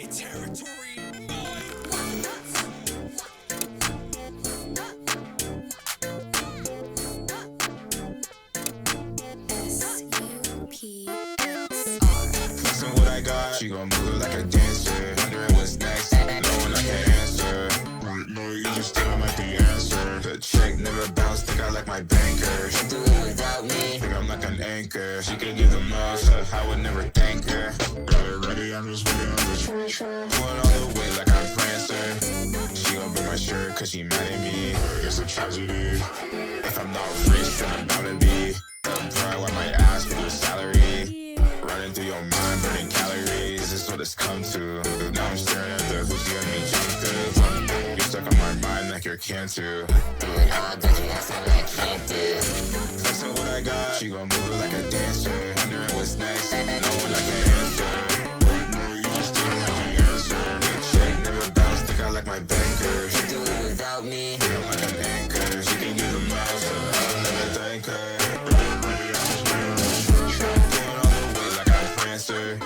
territory, Flexing what I got, she gon' move it like a dancer. Wondering what's next, knowing I can't answer. Right, no, you just still like the answer. The check never bounced, think I like my banker. She do it without me, think I'm like an anchor. She could give the most, I would never thank her. Got it ready, I'm just waiting on the transfer. Going all the way like I'm Prancer. She gon' break my shirt cause she mad at me. It's a tragedy. If I'm not rich, then I'm bound to be. Bro, I might ask for your salary. Running through your mind, burning calories. This is what it's come to. Now I'm staring at the hoops you got me jumped through. You're stuck on my mind like you're cancer. Doing all that you ask, I like can't do. Flexing what I got, she gon' move it like a dancer. Wondering what's next, knowing I can't answer. Right now, you just don't have the answer. Good check, never bounce, think I like my banker. She do it without me, think I'm like an anchor. She can give the most, I'll never thank her. Answer.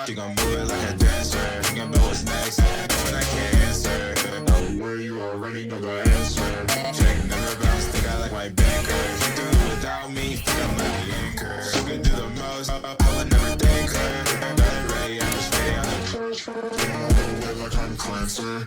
She gon' move it like a dancer. Thinking about what's next, knowing I can't answer. Know where you already know the answer. Check never bounce, think I like my banker. She do it without me, think I'm like the anchor. She can do the most, I would never thank her. Got it ready, I'm just waiting on the transfer. Going all the way like I'm Clancer.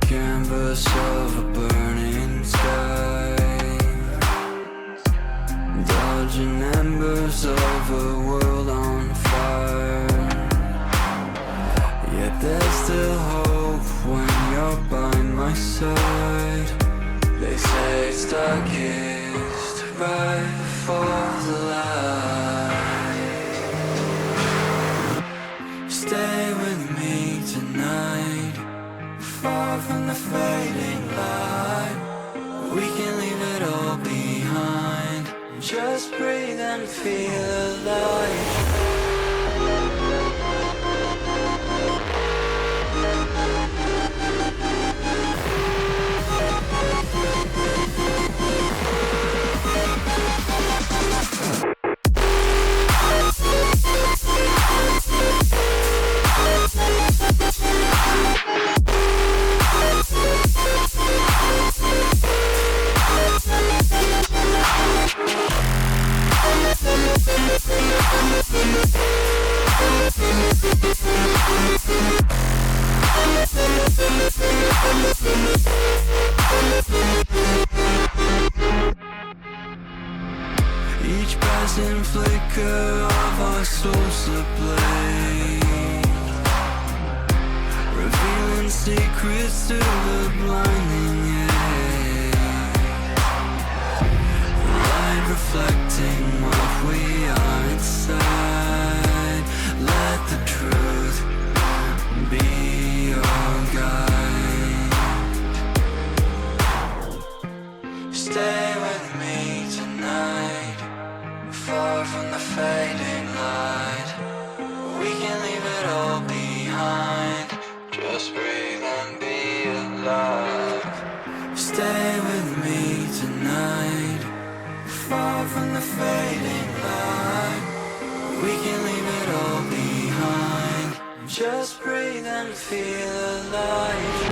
canvas of a burning sky, dodging embers of a world on fire. Yet there's still hope when side. They say it's darkest right for the light. Stay with me tonight, far from the fading light. We can leave it all behind, just breathe and feel alive. Each passing flicker of our souls ablaze, revealing secrets to the blinding haze. Light reflecting what we are inside. Let the truth be your guide. Stay with me tonight, far from the fading light. We can leave it all behind, just breathe and be alive. Stay with me tonight, far from the fading light. We can leave it all behind, just breathe and feel alive.